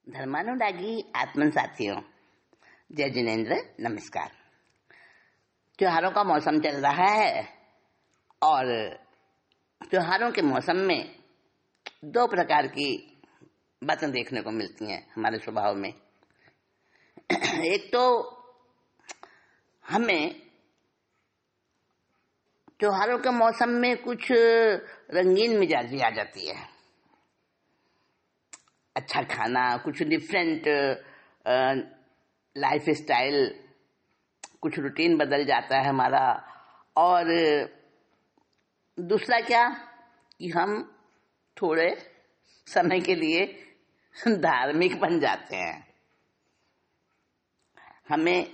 धर्मानुरागी आत्मन साथियों, जय जिनेन्द्र, नमस्कार। त्योहारों का मौसम चल रहा है और त्योहारों के मौसम में दो प्रकार की बातें देखने को मिलती हैं हमारे स्वभाव में। एक तो हमें त्योहारों के मौसम में कुछ रंगीन मिजाजी आ जाती है, अच्छा खाना, कुछ डिफरेंट लाइफ स्टाइल, कुछ रूटीन बदल जाता है हमारा। और दूसरा क्या कि हम थोड़े समय के लिए धार्मिक बन जाते हैं। हमें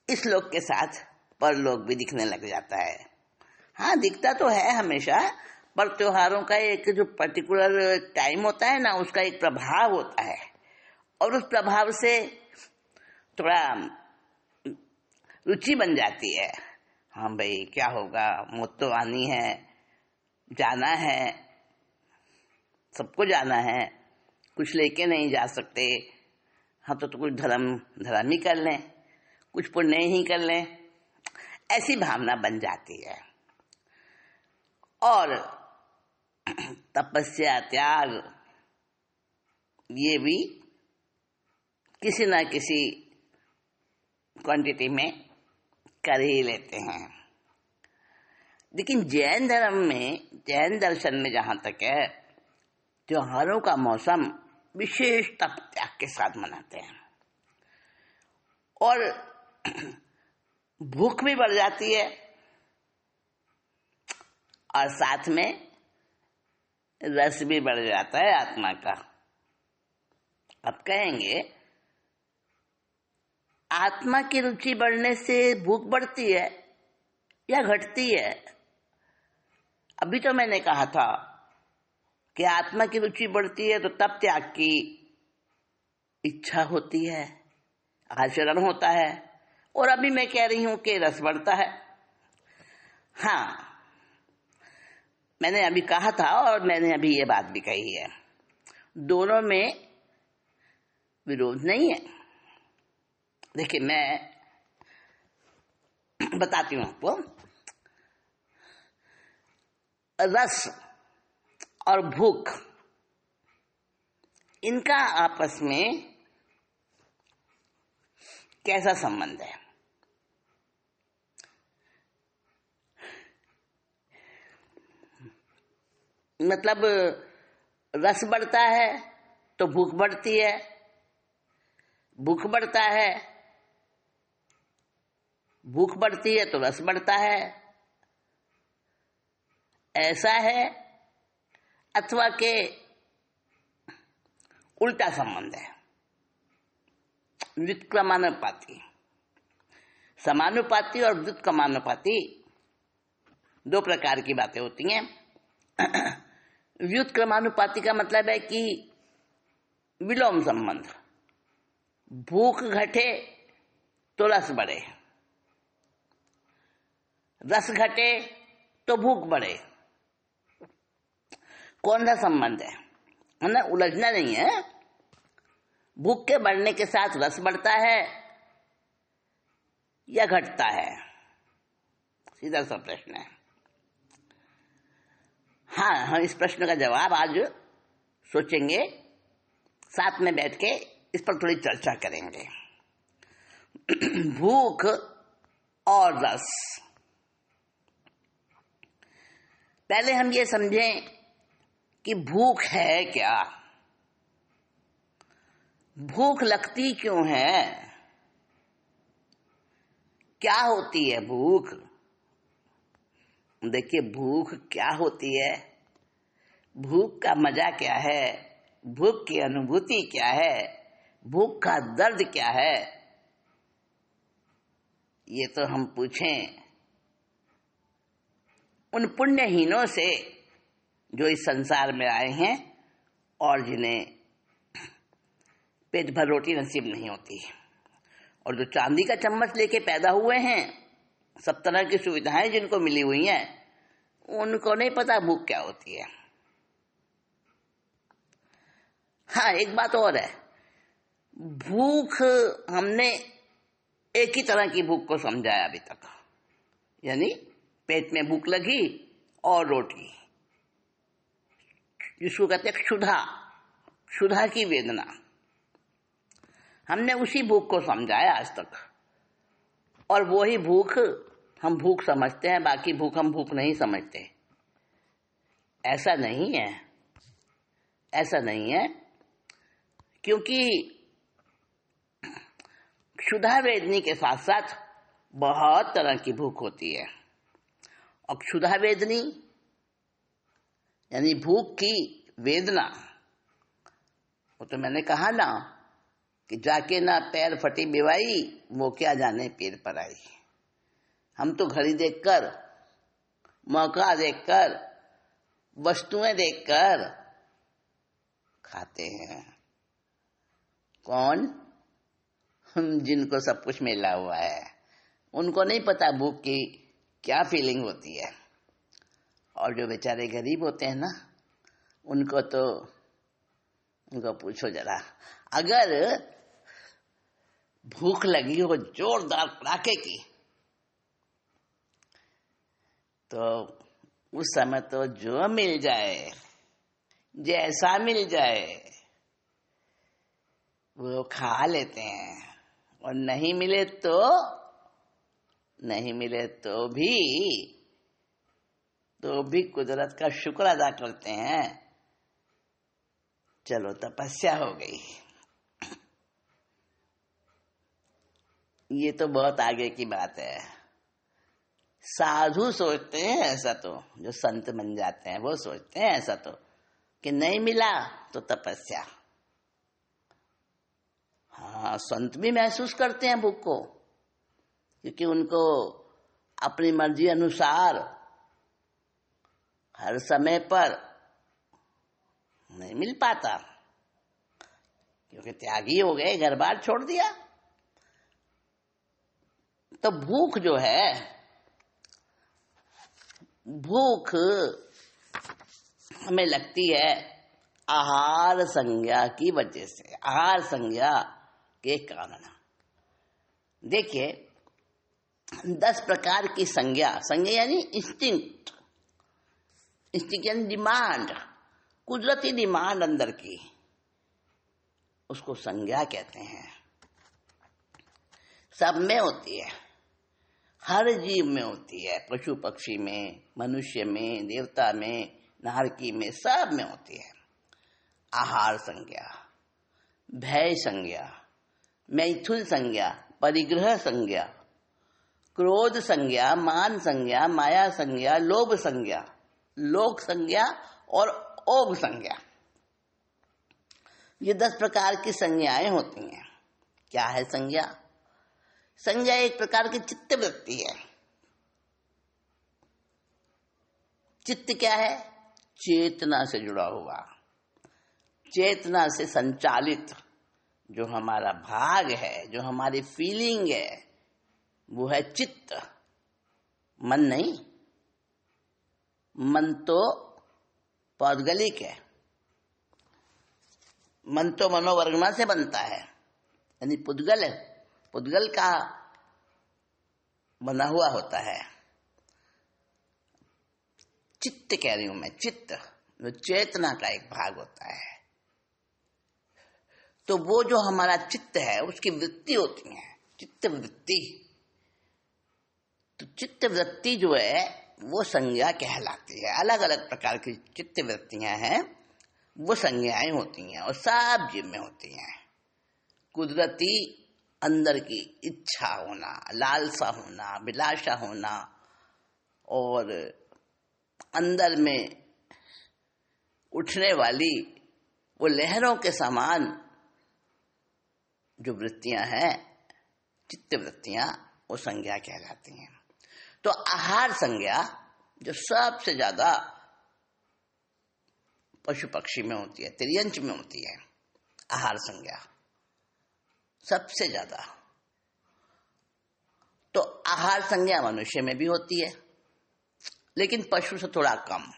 इस लोक के साथ परलोक भी दिखने लग जाता है। हाँ, दिखता तो है हमेशा, पर त्योहारों का एक जो पर्टिकुलर टाइम होता है ना, उसका एक प्रभाव होता है और उस प्रभाव से थोड़ा रुचि बन जाती है। हाँ भाई, क्या होगा, मौत तो आनी है, जाना है, सबको जाना है, कुछ लेके नहीं जा सकते। हाँ तो कुछ धर्म ही कर लें, कुछ पुण्य ही कर लें, ऐसी भावना बन जाती है। और तपस्या, त्याग, ये भी किसी न किसी क्वांटिटी में कर ही लेते हैं। लेकिन जैन धर्म में, जैन दर्शन में जहाँ तक है, त्योहारों का मौसम विशेष तप त्याग के साथ मनाते हैं और भूख भी बढ़ जाती है और साथ में रस भी बढ़ जाता है आत्मा का। अब कहेंगे, आत्मा की रुचि बढ़ने से भूख बढ़ती है या घटती है? अभी तो मैंने कहा था कि आत्मा की रुचि बढ़ती है तो तप त्याग की इच्छा होती है, आचरण होता है, और अभी मैं कह रही हूं कि रस बढ़ता है। हाँ, मैंने अभी कहा था और मैंने अभी ये बात भी कही है, दोनों में विरोध नहीं है। देखिए, मैं बताती हूं आपको, रस और भूख, इनका आपस में कैसा संबंध है? मतलब रस बढ़ता है तो भूख बढ़ती है, भूख बढ़ता है, भूख बढ़ती है तो रस बढ़ता है, ऐसा है? अथवा के उल्टा संबंध है, व्युत्क्रमानुपाती? समानुपाती और व्युत्क्रमानुपाती दो प्रकार की बातें होती हैं। व्युत्क्रमानुपाती का मतलब है कि विलोम संबंध, भूख घटे तो रस बढ़े, रस घटे तो भूख बढ़े। कौन सा संबंध है ना? उलझना नहीं है। भूख के बढ़ने के साथ रस बढ़ता है या घटता है? सीधा सा प्रश्न है। हाँ, हम इस प्रश्न का जवाब आज सोचेंगे, साथ में बैठ के इस पर थोड़ी चर्चा करेंगे। भूख और रस, पहले हम ये समझें कि भूख है क्या, भूख लगती क्यों है, क्या होती है भूख? देखिए, भूख क्या होती है, भूख का मजा क्या है, भूख की अनुभूति क्या है, भूख का दर्द क्या है, ये तो हम पूछें उन पुण्यहीनों से जो इस संसार में आए हैं और जिन्हें पेट भर रोटी नसीब नहीं होती, और जो चांदी का चम्मच लेके पैदा हुए हैं, सब तरह की सुविधाएं जिनको मिली हुई हैं, उनको नहीं पता भूख क्या होती है। हाँ, एक बात और है, भूख हमने एक ही तरह की भूख को समझा है अभी तक, यानी पेट में भूख लगी और रोटी, जिसको कहते हैं क्षुधा, क्षुधा की वेदना, हमने उसी भूख को समझा है आज तक। और वो ही भूख हम भूख समझते हैं, बाकी भूख हम भूख नहीं समझते। ऐसा नहीं है, ऐसा नहीं है, क्योंकि क्षुधा वेदनी के साथ साथ बहुत तरह की भूख होती है। और क्षुधा वेदनी यानी भूख की वेदना, वो तो मैंने कहा ना कि जाके ना पैर फटी बिवाई, वो क्या जाने पीर पर आई। हम तो घड़ी देखकर, मौका देखकर, वस्तुएं देखकर खाते हैं। कौन? हम जिनको सब कुछ मिला हुआ है, उनको नहीं पता भूख की क्या फीलिंग होती है। और जो बेचारे गरीब होते हैं ना, उनको पूछो जरा, अगर भूख लगी हो जोरदार कड़ाके की, तो उस समय तो जो मिल जाए, जैसा मिल जाए, वो खा लेते हैं। और नहीं मिले तो भी कुदरत का शुक्र अदा करते हैं, चलो तपस्या हो गई। ये तो बहुत आगे की बात है। साधु सोचते हैं ऐसा, तो जो संत बन जाते हैं वो सोचते हैं ऐसा, तो कि नहीं मिला तो तपस्या। हाँ, संत भी महसूस करते हैं भूख को, क्योंकि उनको अपनी मर्जी अनुसार हर समय पर नहीं मिल पाता, क्योंकि त्यागी हो गए, घर बार छोड़ दिया। तो भूख जो है, भूख हमें लगती है आहार संज्ञा की वजह से, आहार संज्ञा के कारण। देखिए, 10 प्रकार की संज्ञा, संज्ञा यानी इंस्टिंक्ट, इंस्टिंक्ट यानी डिमांड, कुदरती डिमांड अंदर की, उसको संज्ञा कहते हैं। सब में होती है, हर जीव में होती है, पशु पक्षी में, मनुष्य में, देवता में, नारकी में, सब में होती है। आहार संज्ञा, भय संज्ञा, मैथुन संज्ञा, परिग्रह संज्ञा, क्रोध संज्ञा, मान संज्ञा, माया संज्ञा, लोभ संज्ञा, लोक संज्ञा और ओग संज्ञा। ये 10 प्रकार की संज्ञाएं होती हैं। क्या है संज्ञा? संज्ञा एक प्रकार की चित्त वृत्ति है। चित्त क्या है? चेतना से जुड़ा हुआ, चेतना से संचालित जो हमारा भाग है, जो हमारी फीलिंग है, वो है चित्त, मन नहीं। मन तो पौद्गलिक है, मन तो मनोवर्गना से बनता है, यानी पुद्गल है, पुद्गल का बना हुआ होता है। चित्त कह रही हूं मैं, चित्त जो चेतना का एक भाग होता है। तो वो जो हमारा चित्त है, उसकी वृत्ति होती है, चित्त वृत्ति। तो चित्त वृत्ति जो है वो संज्ञा कहलाती है। अलग अलग प्रकार की चित्त वृत्तियां हैं, वो संज्ञाएं होती हैं, और सब जीव में होती हैं। कुदरती अंदर की इच्छा होना, लालसा होना, अभिलाषा होना, और अंदर में उठने वाली वो लहरों के समान जो वृत्तियां हैं, चित्त वृत्तियां, वो संज्ञा कहलाती हैं। तो आहार संज्ञा जो सबसे ज्यादा पशु पक्षी में होती है, तिर्यंच में होती है, आहार संज्ञा सबसे ज्यादा। तो आहार संज्ञा मनुष्य में भी होती है, लेकिन पशु से थोड़ा कम।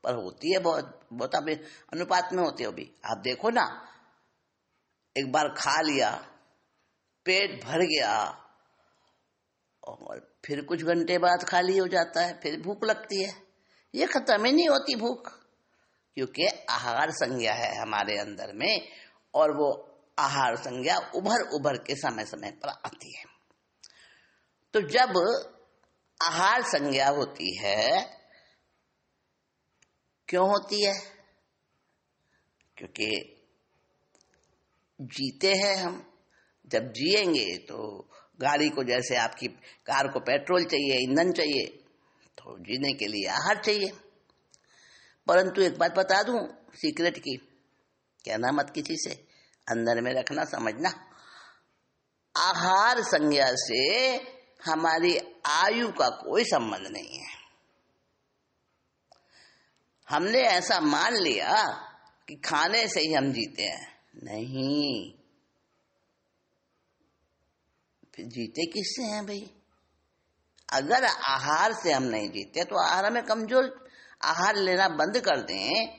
पर होती है बहुत बहुत, अभी अनुपात में होती है। अभी आप देखो ना, एक बार खा लिया, पेट भर गया, और फिर कुछ घंटे बाद खाली हो जाता है, फिर भूख लगती है। ये खत्म ही नहीं होती भूख, क्योंकि आहार संज्ञा है हमारे अंदर में, और वो आहार संज्ञा उभर उभर के समय समय पर आती है। तो जब आहार संज्ञा होती है, क्यों होती है? क्योंकि जीते हैं हम। जब जिएंगे तो गाड़ी को, जैसे आपकी कार को पेट्रोल चाहिए, ईंधन चाहिए, तो जीने के लिए आहार चाहिए। परंतु एक बात बता दूं सीक्रेट की, कहना मत किसी से, अंदर में रखना, समझना, आहार संज्ञा से हमारी आयु का कोई संबंध नहीं है। हमने ऐसा मान लिया कि खाने से ही हम जीते हैं। नहीं, फिर जीते किससे हैं भाई? अगर आहार से हम नहीं जीते तो आहार में कमजोर, आहार लेना बंद कर दें,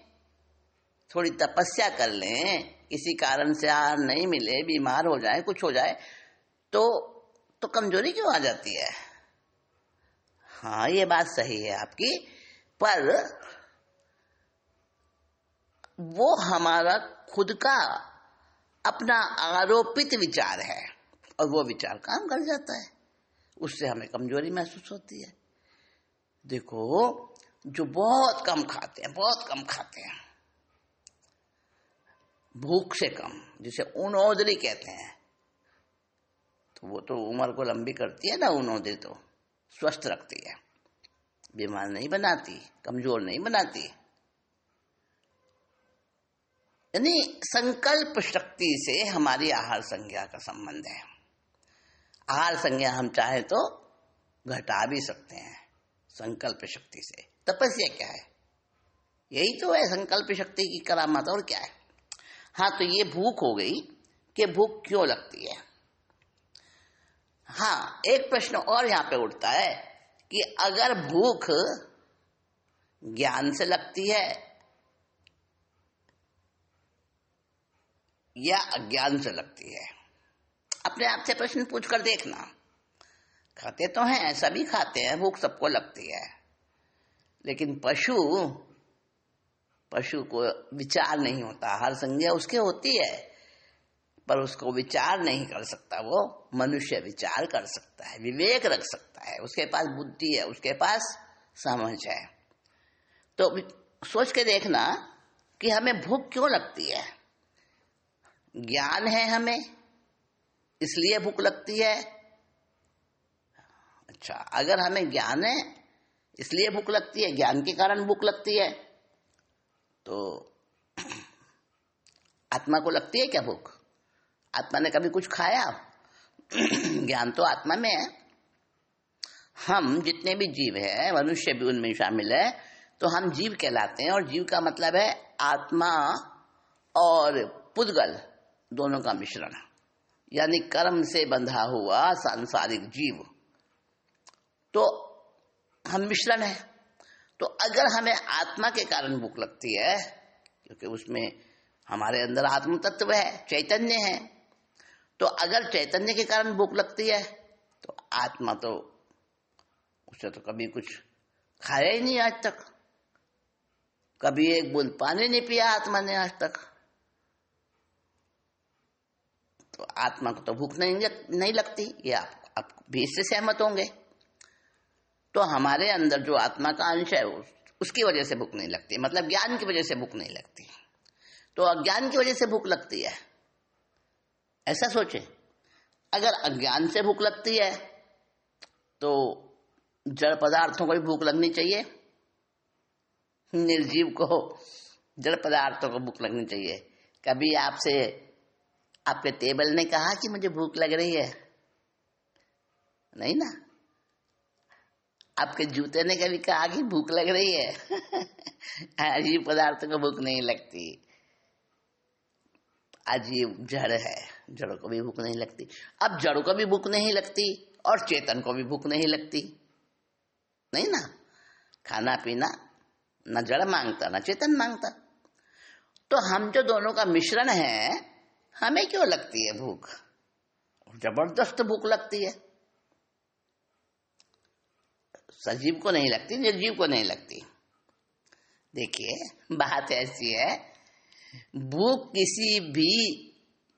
थोड़ी तपस्या कर लें, किसी कारण से आहार नहीं मिले, बीमार हो जाए, कुछ हो जाए, तो कमजोरी क्यों आ जाती है? हाँ, ये बात सही है आपकी, पर वो हमारा खुद का अपना आरोपित विचार है, और वो विचार काम कर जाता है, उससे हमें कमजोरी महसूस होती है। देखो, जो बहुत कम खाते हैं, बहुत कम खाते हैं, भूख से कम, जिसे ऊनोदरी कहते हैं, तो वो तो उम्र को लंबी करती है ना। ऊनोदरी तो स्वस्थ रखती है, बीमार नहीं बनाती, कमजोर नहीं बनाती। यानी संकल्प शक्ति से हमारी आहार संज्ञा का संबंध है। आहार संज्ञा हम चाहे तो घटा भी सकते हैं संकल्प शक्ति से। तपस्या क्या है? यही तो है संकल्प शक्ति की करामात, और क्या है? हाँ, तो ये भूख हो गई कि भूख क्यों लगती है। हाँ, एक प्रश्न और यहाँ पे उठता है कि अगर भूख ज्ञान से लगती है या अज्ञान से लगती है, अपने आप से प्रश्न पूछ कर देखना। खाते तो हैं, सभी खाते हैं, भूख सबको लगती है, लेकिन पशु को विचार नहीं होता। आहार संज्ञा उसके होती है, पर उसको विचार नहीं कर सकता। वो मनुष्य विचार कर सकता है, विवेक रख सकता है, उसके पास बुद्धि है, उसके पास समझ है। तो सोच के देखना कि हमें भूख क्यों लगती है। ज्ञान है हमें, इसलिए भूख लगती है। अच्छा, अगर हमें ज्ञान है इसलिए भूख लगती है, ज्ञान के कारण भूख लगती है, तो आत्मा को लगती है क्या भूख? आत्मा ने कभी कुछ खाया? ज्ञान तो आत्मा में है। हम जितने भी जीव हैं, मनुष्य भी उनमें शामिल है, तो हम जीव कहलाते हैं। और जीव का मतलब है आत्मा और पुद्गल दोनों का मिश्रण, यानी कर्म से बंधा हुआ सांसारिक जीव। तो हम मिश्रण है। तो अगर हमें आत्मा के कारण भूख लगती है, क्योंकि उसमें हमारे अंदर आत्म तत्व है, चैतन्य है, तो अगर चैतन्य के कारण भूख लगती है, तो आत्मा तो उसे तो कभी कुछ खाया ही नहीं आज तक, कभी एक बूंद पानी नहीं पिया आत्मा ने आज तक, तो आत्मा को तो भूख नहीं लगती। ये आप भी इससे सहमत होंगे। तो हमारे अंदर जो आत्मा का अंश है, उसकी वजह से भूख नहीं लगती, मतलब ज्ञान की वजह से भूख नहीं लगती। तो अज्ञान की वजह से भूख लगती है, ऐसा सोचे। अगर अज्ञान से भूख लगती है तो जड़ पदार्थों को भी भूख लगनी चाहिए, निर्जीव को, जड़ पदार्थों को भूख लगनी चाहिए। कभी आपसे आपके टेबल ने कहा कि मुझे भूख लग रही है? नहीं ना। आपके जूते ने कभी कहा कि भूख लग रही है? अजीब पदार्थों को भूख नहीं लगती। अजीब जड़ है, जड़ों को भी भूख नहीं लगती। अब जड़ों को भी भूख नहीं लगती और चेतन को भी भूख नहीं लगती, नहीं ना। खाना पीना न जड़ मांगता न चेतन मांगता। तो हम जो दोनों का मिश्रण है, हमें क्यों लगती है भूख? जबरदस्त भूख लगती है। सजीव को नहीं लगती, निर्जीव को नहीं लगती। देखिए बात ऐसी है, भूख किसी भी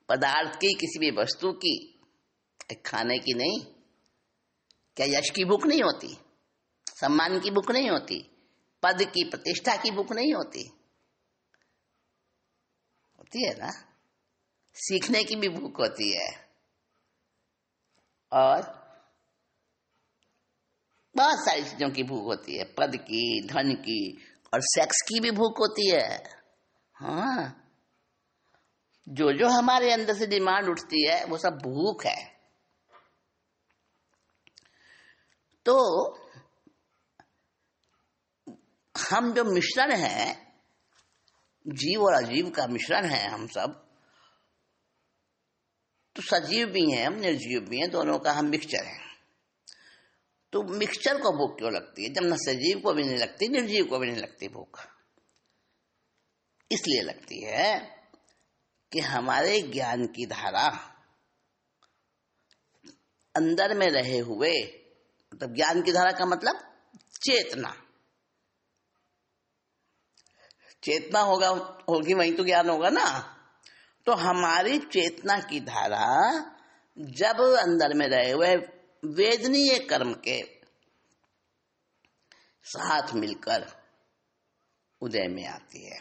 पदार्थ की, किसी भी वस्तु की, खाने की नहीं। क्या यश की भूख नहीं होती? सम्मान की भूख नहीं होती? पद की, प्रतिष्ठा की भूख नहीं होती? होती है ना। सीखने की भी भूख होती है, और बहुत सारी चीजों की भूख होती है, पद की, धन की, और सेक्स की भी भूख होती है। हाँ, जो जो हमारे अंदर से डिमांड उठती है वो सब भूख है। तो हम जो मिश्रण है, जीव और अजीव का मिश्रण है हम सब, तो सजीव भी हैं, हम निर्जीव भी हैं, दोनों का हम मिक्सचर है। तो मिक्सचर को भूख क्यों लगती है, जब न सजीव को भी नहीं लगती, निर्जीव को भी नहीं लगती भूख? इसलिए लगती है कि हमारे ज्ञान की धारा अंदर में रहे हुए, मतलब ज्ञान की धारा का मतलब चेतना। चेतना होगी वही तो ज्ञान होगा ना। तो हमारी चेतना की धारा जब अंदर में रहे हुए वेदनीय कर्म के साथ मिलकर उदय में आती है,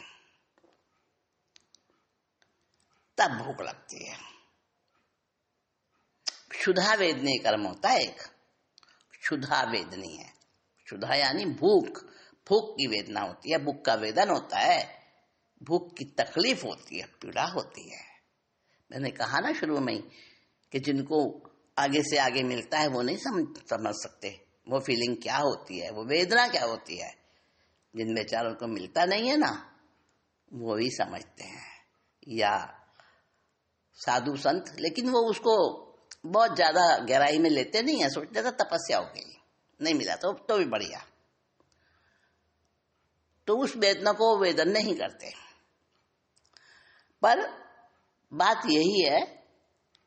तब भूख लगती है। क्षुधा वेदनीय कर्म होता है एक, क्षुधा वेदनीय है। क्षुधा यानी भूख, भूख की वेदना होती है, भूख का वेदन होता है, भूख की तकलीफ होती है, पीड़ा होती है। मैंने कहा ना शुरू में ही कि जिनको आगे से आगे मिलता है वो नहीं समझ सकते वो फीलिंग क्या होती है, वो वेदना क्या होती है। जिन बेचारों को मिलता नहीं है ना, वो ही समझते हैं, या साधु संत, लेकिन वो उसको बहुत ज्यादा गहराई में लेते नहीं है, सोचते थे तपस्या हो गई, नहीं मिला तो भी बढ़िया। तो उस वेदना को वेदन नहीं करते। पर बात यही है,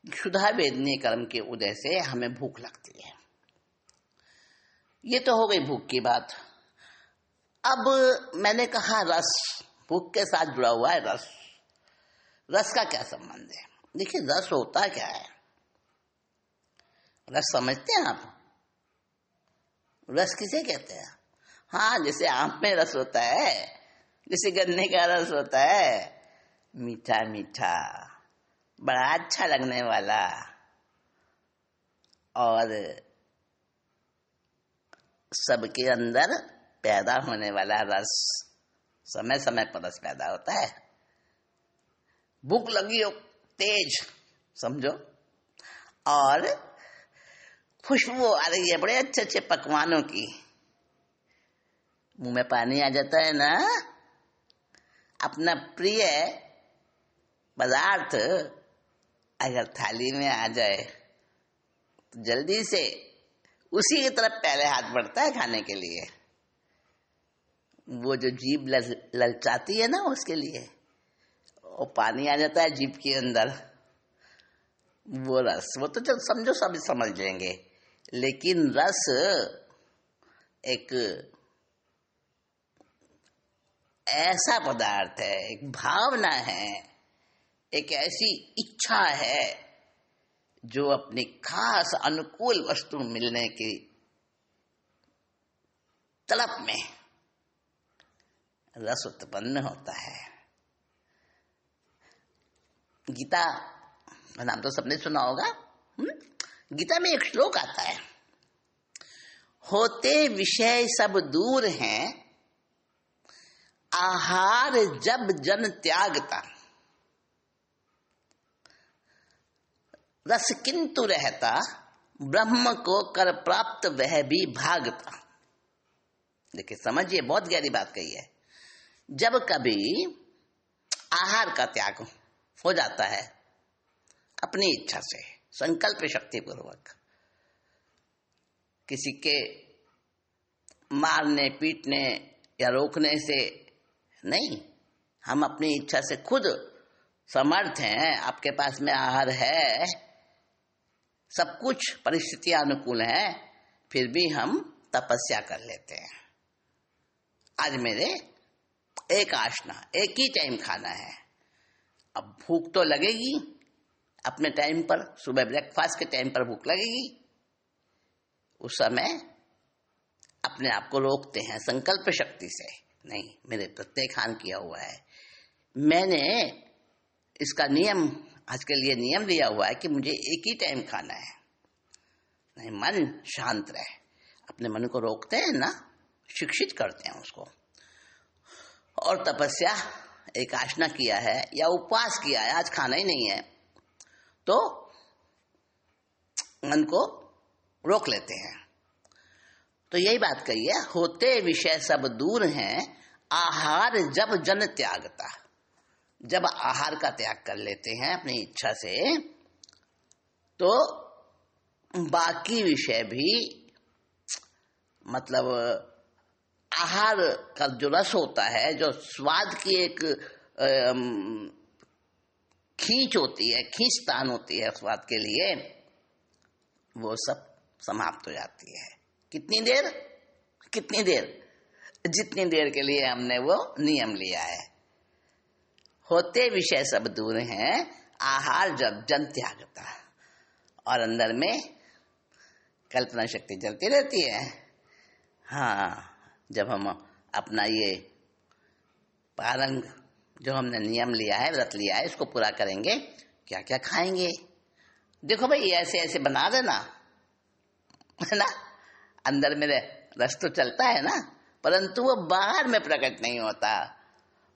क्षुधा वेदनीय कर्म के उदय से हमें भूख लगती है। ये तो हो गई भूख की बात। अब मैंने कहा रस, भूख के साथ जुड़ा हुआ है रस। रस का क्या संबंध है? देखिए रस होता क्या है, रस समझते हैं आप? रस किसे कहते हैं? हाँ, जैसे आम में रस होता है, जैसे गन्ने का रस होता है, मीठा मीठा, बड़ा अच्छा लगने वाला, और सबके अंदर पैदा होने वाला रस, समय समय पर रस पैदा होता है। भूख लगी हो तेज, समझो, और खुशबू आ रही है बड़े अच्छे अच्छे पकवानों की, मुंह में पानी आ जाता है ना। अपना प्रिय पदार्थ अगर थाली में आ जाए तो जल्दी से उसी की तरफ पहले हाथ बढ़ता है खाने के लिए। वो जो जीभ ललचाती है ना, उसके लिए वो पानी आ जाता है जीभ के अंदर, वो रस, वो तो चल समझो सब समझ लेंगे। लेकिन रस एक ऐसा पदार्थ है, एक भावना है, एक ऐसी इच्छा है जो अपनी खास अनुकूल वस्तु मिलने की तलब में रस उत्पन्न होता है। गीता का नाम तो सबने सुना होगा। गीता में एक श्लोक आता है, होते विषय सब दूर हैं, आहार जब जन त्यागता, रस किंतु रहता, ब्रह्म को कर प्राप्त वह भी भागता। देखिए समझिए, बहुत गहरी बात कही है। जब कभी आहार का त्याग हो जाता है अपनी इच्छा से, संकल्प शक्ति पूर्वक, किसी के मारने पीटने या रोकने से नहीं, हम अपनी इच्छा से खुद समर्थ हैं, आपके पास में आहार है, सब कुछ परिस्थितियां अनुकूल हैं, फिर भी हम तपस्या कर लेते हैं। आज मेरे एक आशना, एक ही टाइम खाना है। अब भूख तो लगेगी अपने टाइम पर, सुबह ब्रेकफास्ट के टाइम पर भूख लगेगी। उस समय अपने आप को रोकते हैं संकल्प शक्ति से, नहीं, मेरे प्रत्याख्यान किया हुआ है, मैंने इसका नियम आज के लिए नियम दिया हुआ है कि मुझे एक ही टाइम खाना है। नहीं, मन शांत रहे, अपने मन को रोकते हैं ना, शिक्षित करते हैं उसको। और तपस्या, एक आसना किया है या उपवास किया है, आज खाना ही नहीं है, तो मन को रोक लेते हैं। तो यही बात कही है, होते विषय सब दूर हैं, आहार जब जन त्यागता। जब आहार का त्याग कर लेते हैं अपनी इच्छा से, तो बाकी विषय भी, मतलब आहार का जो रस होता है, जो स्वाद की एक खींच होती है, खींचतान होती है स्वाद के लिए, वो सब समाप्त हो जाती है। कितनी देर? जितनी देर के लिए हमने वो नियम लिया है। होते विषय सब दूर हैं, आहार जब जन त्यागता। और अंदर में कल्पना शक्ति चलती रहती है। हाँ, जब हम अपना ये पारंग जो हमने नियम लिया है, व्रत लिया है, इसको पूरा करेंगे, क्या क्या खाएंगे, देखो भाई ऐसे ऐसे बना देना, है ना। अंदर मेरे रस तो चलता है ना, परंतु वो बाहर में प्रकट नहीं होता,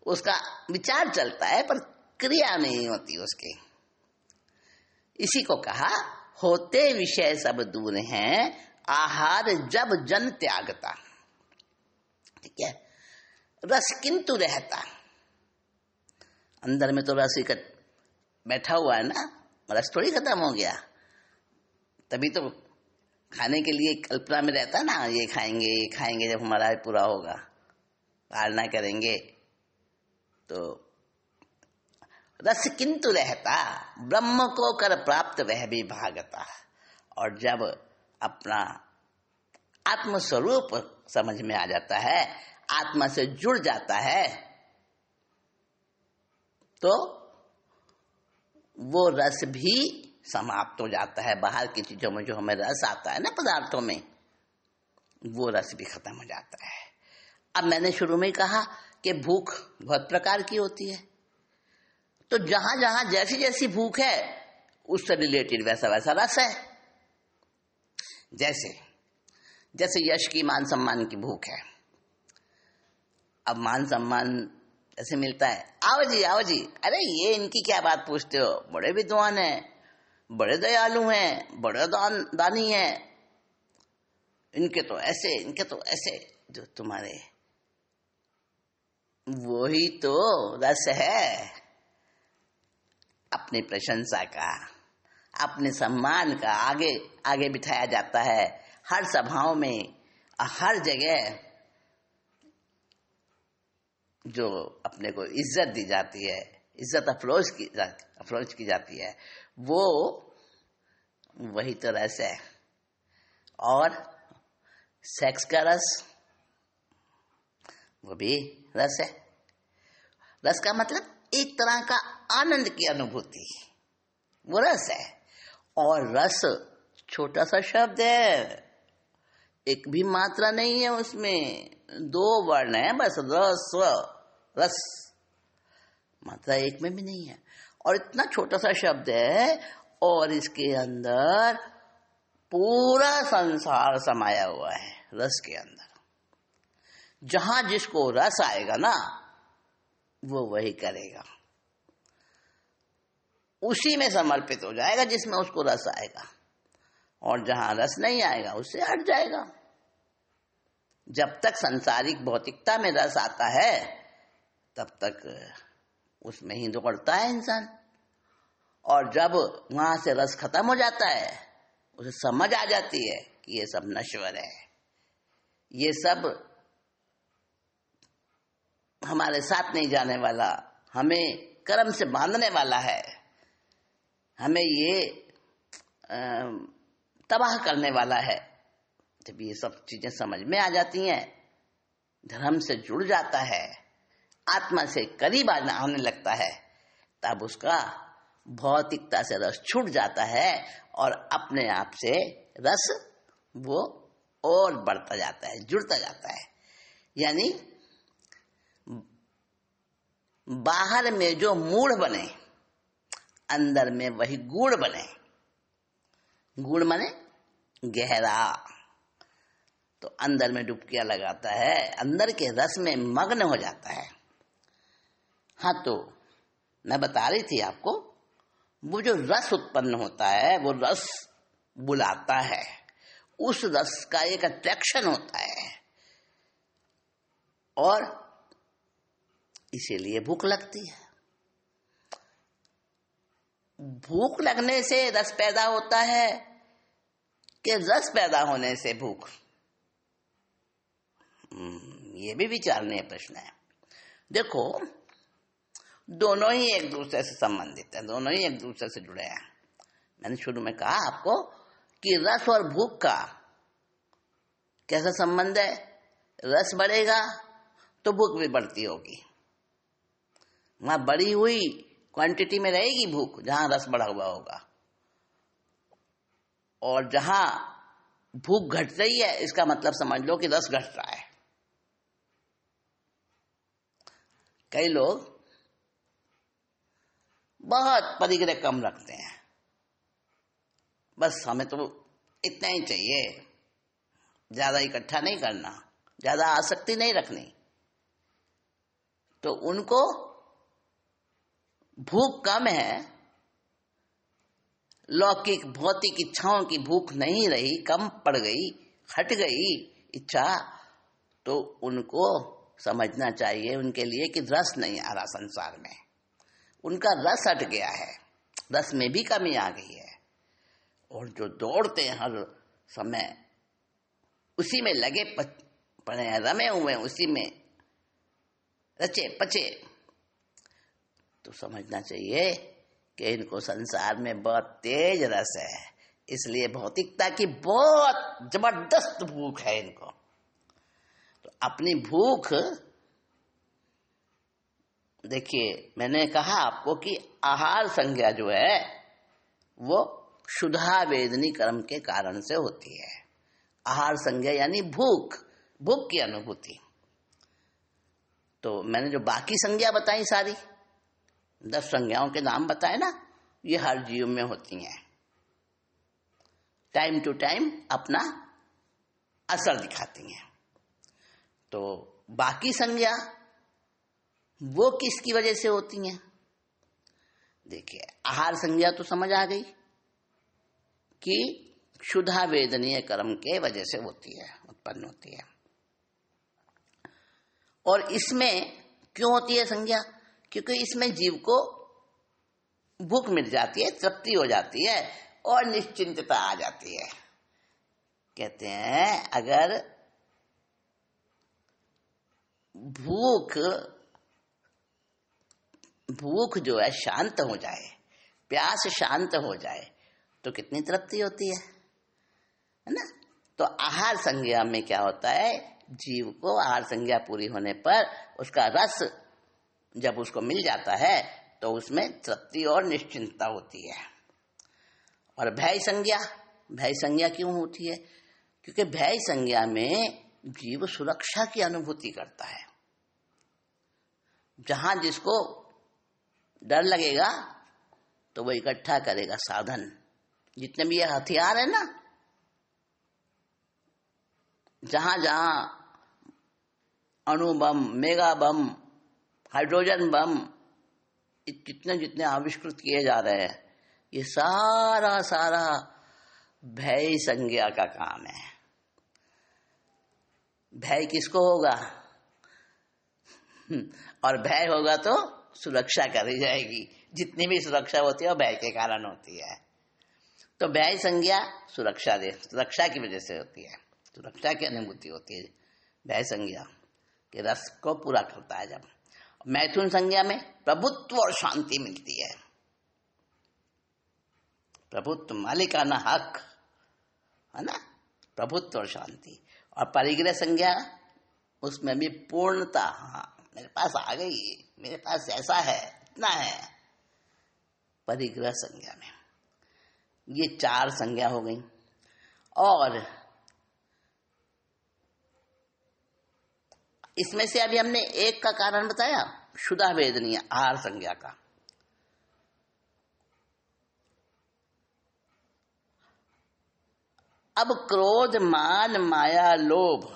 उसका विचार चलता है पर क्रिया नहीं होती उसकी। इसी को कहा होते विषय सब दूर हैं, आहार जब जन त्यागता। ठीक है, रस किंतु रहता, अंदर में तो रस इकट्ठ बैठा हुआ है ना, रस थोड़ी खत्म हो गया। तभी तो खाने के लिए कल्पना में रहता ना, ये खाएंगे जब हमारा पूरा होगा, पालना करेंगे। तो रस किंतु रहता, ब्रह्म को कर प्राप्त वह भी भागता। और जब अपना आत्मस्वरूप समझ में आ जाता है, आत्मा से जुड़ जाता है, तो वो रस भी समाप्त हो जाता है। बाहर की चीजों में जो हमें रस आता है ना, पदार्थों में, वो रस भी खत्म हो जाता है। अब मैंने शुरू में ही कहा कि भूख बहुत प्रकार की होती है, तो जहां जहां जैसी जैसी भूख है, उससे रिलेटेड वैसा वैसा रस है। जैसे जैसे यश की, मान सम्मान की भूख है। अब मान सम्मान ऐसे मिलता है, आओ जी, अरे ये इनकी क्या बात पूछते हो, बड़े विद्वान हैं, बड़े दयालु हैं, बड़े दानी हैं, इनके तो ऐसे, जो तुम्हारे, वही तो रस है अपनी प्रशंसा का, अपने सम्मान का। आगे आगे बिठाया जाता है हर सभाओं में, हर जगह जो अपने को इज्जत दी जाती है, इज्जत अफरोज की जाती है, वो वही तो रस है। और सेक्स का रस, वो भी रस है। रस का मतलब एक तरह का आनंद की अनुभूति, वो रस है। और रस छोटा सा शब्द है, एक भी मात्रा नहीं है उसमें, 2 वर्ण है बस, रस, मात्रा एक में भी नहीं है। और इतना छोटा सा शब्द है, और इसके अंदर पूरा संसार समाया हुआ है रस के अंदर। जहां जिसको रस आएगा ना, वो वही करेगा, उसी में समर्पित हो जाएगा जिसमें उसको रस आएगा। और जहां रस नहीं आएगा, उससे हट जाएगा। जब तक सांसारिक भौतिकता में रस आता है, तब तक उसमें ही दौड़ता है इंसान। और जब वहां से रस खत्म हो जाता है, उसे समझ आ जाती है कि ये सब नश्वर है, ये सब हमारे साथ नहीं जाने वाला, हमें कर्म से बांधने वाला है, हमें ये तबाह करने वाला है। जब ये सब चीजें समझ में आ जाती हैं, धर्म से जुड़ जाता है, आत्मा से करीब आने लगता है, तब उसका भौतिकता से रस छूट जाता है और अपने आप से रस वो और बढ़ता जाता है, जुड़ता जाता है। यानी बाहर में जो मूढ़ बने, अंदर में वही गूढ़ बने। गूढ़ माने गहरा, तो अंदर में डुबकियां लगाता है, अंदर के रस में मग्न हो जाता है। हाँ, तो मैं बता रही थी आपको, वो जो रस उत्पन्न होता है, वो रस बुलाता है, उस रस का एक अट्रैक्शन होता है, और इसीलिए भूख लगती है। भूख लगने से रस पैदा होता है कि रस पैदा होने से भूख? ये भी विचारणीय प्रश्न है। देखो, दोनों ही एक दूसरे से संबंधित है, दोनों ही एक दूसरे से जुड़े हैं। मैंने शुरू में कहा आपको कि रस और भूख का कैसा संबंध है? रस बढ़ेगा तो भूख भी बढ़ती होगी। वहां बढ़ी हुई क्वांटिटी में रहेगी भूख जहां रस बढ़ा हुआ होगा, और जहां भूख घट रही है, इसका मतलब समझ लो कि रस घट रहा है। कई लोग बहुत परिग्रह कम रखते हैं, बस हमें तो इतना ही चाहिए, ज्यादा इकट्ठा नहीं करना, ज्यादा आसक्ति नहीं रखनी, तो उनको भूख कम है, लौकिक भौतिक इच्छाओं की भूख नहीं रही, कम पड़ गई, हट गई इच्छा, तो उनको समझना चाहिए उनके लिए कि रस नहीं आ रहा संसार में, उनका रस हट गया है, रस में भी कमी आ गई है। और जो दौड़ते हैं हर समय, उसी में लगे पड़े हैं, रमे हुए हैं, उसी में रचे पचे, तो समझना चाहिए कि इनको संसार में बहुत तेज रस है, इसलिए भौतिकता की बहुत जबरदस्त भूख है इनको। तो अपनी भूख देखिए, मैंने कहा आपको कि आहार संज्ञा जो है वो क्षुधा वेदनी कर्म के कारण से होती है। आहार संज्ञा यानी भूख, भूख की अनुभूति। तो मैंने जो बाकी संज्ञा बताई सारी 10 संज्ञाओं के नाम बताए ना, ये हर जीव में होती हैं, टाइम टू टाइम अपना असर दिखाती हैं। तो बाकी संज्ञा वो किसकी वजह से होती हैं? देखिए, आहार संज्ञा तो समझ आ गई कि क्षुधा वेदनीय कर्म के वजह से होती है, उत्पन्न होती है। और इसमें क्यों होती है संज्ञा? क्योंकि इसमें जीव को भूख मिल जाती है, तृप्ति हो जाती है और निश्चिंतता आ जाती है। कहते हैं अगर भूख जो है शांत हो जाए, प्यास शांत हो जाए, तो कितनी तृप्ति होती है ना। तो आहार संज्ञा में क्या होता है, जीव को आहार संज्ञा पूरी होने पर उसका रस जब उसको मिल जाता है तो उसमें तृप्ति और निश्चिंतता होती है। और भय संज्ञा क्यों होती है? क्योंकि भय संज्ञा में जीव सुरक्षा की अनुभूति करता है। जहां जिसको डर लगेगा तो वो इकट्ठा करेगा साधन, जितने भी ये हथियार है ना, जहां जहां अणु बम, मेगा बम, हाइड्रोजन बम, जितने जितने आविष्कृत किए जा रहे हैं, ये सारा भय संज्ञा का काम है। भय किसको होगा? और भय होगा तो सुरक्षा करी जाएगी, जितनी भी सुरक्षा होती है वो भय के कारण होती है। तो भय संज्ञा सुरक्षा की वजह से होती है, सुरक्षा की अनुभूति होती है भय संज्ञा के रस को पूरा करता है जब। मैथुन संज्ञा में प्रभुत्व और शांति मिलती है, प्रभुत्व, मालिकाना हक, है ना, प्रभुत्व और शांति। और परिग्रह संज्ञा, उसमें भी पूर्णता, हाँ मेरे पास आ गई, मेरे पास ऐसा है, इतना है, परिग्रह संज्ञा में। ये 4 संज्ञा हो गई। और इसमें से अभी हमने एक का कारण बताया, क्षुधा वेदनीय आहार संज्ञा का। अब क्रोध, मान, माया, लोभ,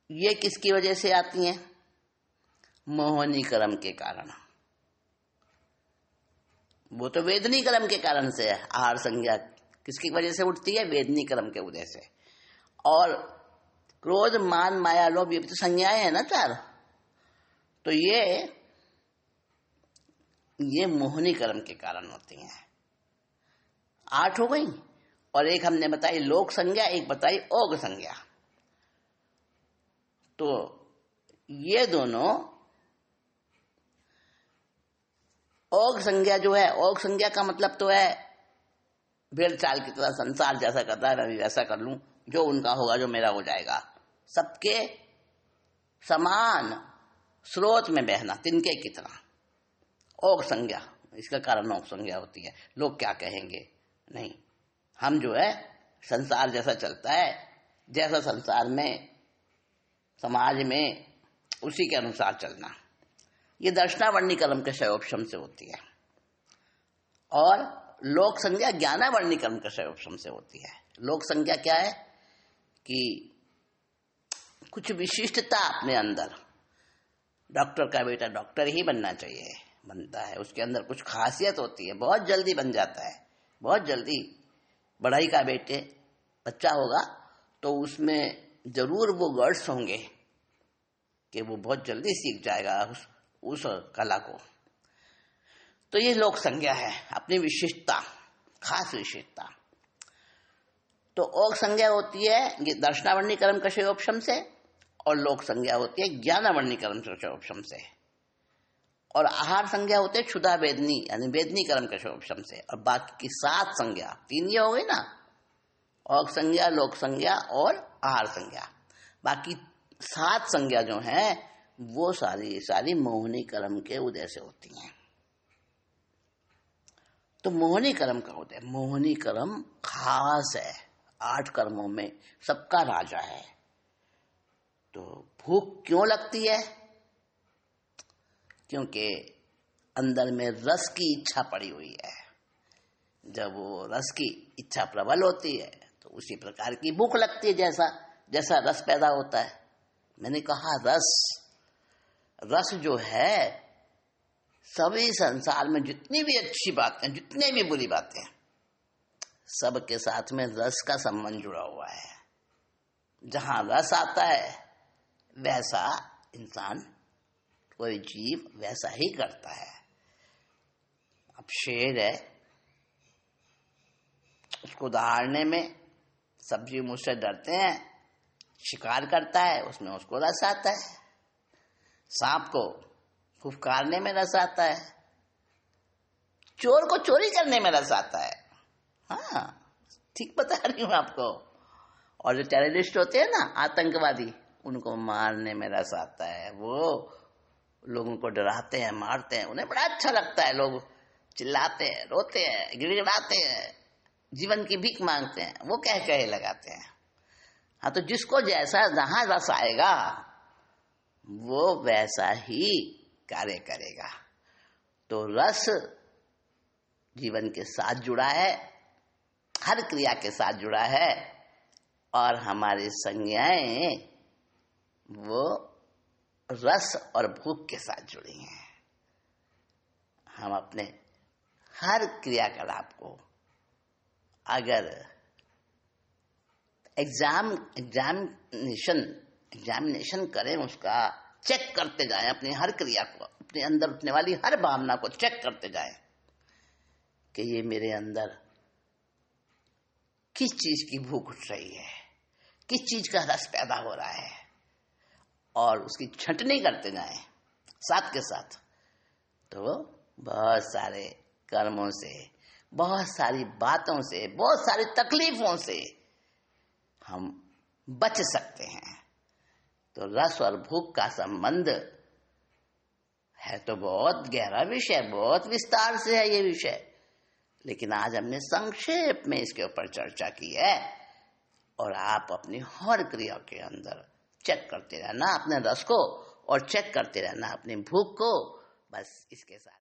ये किसकी वजह से आती हैं? मोहनी कर्म के कारण। वो तो वेदनी कर्म के कारण से है। आहार संज्ञा किसकी वजह से उठती है? वेदनी कर्म के वजह से। और क्रोध, मान, माया, लोभ, ये भी तो संज्ञाएं है ना 4। तो ये मोहनी कर्म के कारण होती हैं। 8 हो गई। और एक हमने बताई लोक संज्ञा, एक बताई ओग संज्ञा। तो ये दोनों, ओग संज्ञा जो है, ओग संज्ञा का मतलब तो है भेड़ चाल की तरह संसार जैसा करता है, मैं वैसा कर लूं, जो उनका होगा जो मेरा हो जाएगा, सबके समान स्रोत में बहना, तिनके की तरह। ओग संज्ञा, इसका कारण ओग संज्ञा होती है। लोग क्या कहेंगे, नहीं, हम जो है संसार जैसा चलता है, जैसा संसार में समाज में, उसी के अनुसार चलना। ये दर्शनावर्णी कर्म के क्षयोपशम से होती है। और लोक संज्ञा ज्ञानावर्णी कर्म के क्षयोपशम से होती है। लोक संज्ञा क्या है कि कुछ विशिष्टता अपने अंदर, डॉक्टर का बेटा डॉक्टर ही बनना चाहिए, बनता है, उसके अंदर कुछ खासियत होती है, बहुत जल्दी बन जाता है, बहुत जल्दी। बढ़ई का बच्चा होगा तो उसमें जरूर वो गट्स होंगे कि वो बहुत जल्दी सीख जाएगा उस कला को। तो ये लोक संज्ञा है, अपनी विशिष्टता, खास विशिष्टता। तो ओग संज्ञा होती है दर्शनावर्णी कर्म के क्षयोपशम से, और लोक संज्ञा होती है ज्ञानावर्णी कर्म के क्षयोपशम से। और आहार संज्ञा होते है क्षुधा वेदनी, यानी वेदनी कर्म के क्षयोपशम से। और बाकी की 7 संज्ञा, 3 ये हो गई ना, ओग संज्ञा, लोक संज्ञा और आहार संज्ञा। बाकी 7 संज्ञा जो है वो सारी मोहनी कर्म के उदय से होती हैं। तो मोहनी कर्म का उदय, मोहनी कर्म खास है, 8 कर्मों में सबका राजा है। तो भूख क्यों लगती है? क्योंकि अंदर में रस की इच्छा पड़ी हुई है। जब वो रस की इच्छा प्रबल होती है तो उसी प्रकार की भूख लगती है, जैसा रस पैदा होता है। मैंने कहा रस जो है, सभी संसार में जितनी भी अच्छी बातें, जितनी भी बुरी बातें, सबके साथ में रस का संबंध जुड़ा हुआ है। जहां रस आता है वैसा इंसान, कोई जीव वैसा ही करता है। अब शेर है, उसको दहाड़ने में सब्जी मुझसे डरते हैं, शिकार करता है, उसमें उसको रस आता है। सांप को फुफकारने में रस आता है, चोर को चोरी करने में रस आता है। हाँ, ठीक बता रही हूं आपको। और जो टेररिस्ट होते हैं ना, आतंकवादी, उनको मारने में रस आता है। वो लोगों को डराते हैं, मारते हैं, उन्हें बड़ा अच्छा लगता है। लोग चिल्लाते हैं, रोते हैं, गिड़गिड़ाते हैं, जीवन की भीख मांगते हैं, वो कह लगाते हैं। हाँ, तो जिसको जैसा जहां रस आएगा वो वैसा ही कार्य करेगा। तो रस जीवन के साथ जुड़ा है, हर क्रिया के साथ जुड़ा है। और हमारी संज्ञाएं वो रस और भूख के साथ जुड़ी हैं। हम अपने हर क्रियाकलाप को अगर एग्जामिनेशन करें, उसका चेक करते जाएं, अपनी हर क्रिया को, अपने अंदर उठने वाली हर भावना को चेक करते जाएं कि ये मेरे अंदर किस चीज की भूख उठ रही है, किस चीज का रस पैदा हो रहा है। और उसकी छंटनी करते जाएं साथ के साथ, तो बहुत सारे कर्मों से, बहुत सारी बातों से, बहुत सारी तकलीफों से हम बच सकते हैं। तो रस और भूख का संबंध है तो बहुत गहरा विषय, बहुत विस्तार से है ये विषय, लेकिन आज हमने संक्षेप में इसके ऊपर चर्चा की है। और आप अपनी हर क्रिया के अंदर चेक करते रहना अपने रस को, और चेक करते रहना अपनी भूख को, बस इसके साथ।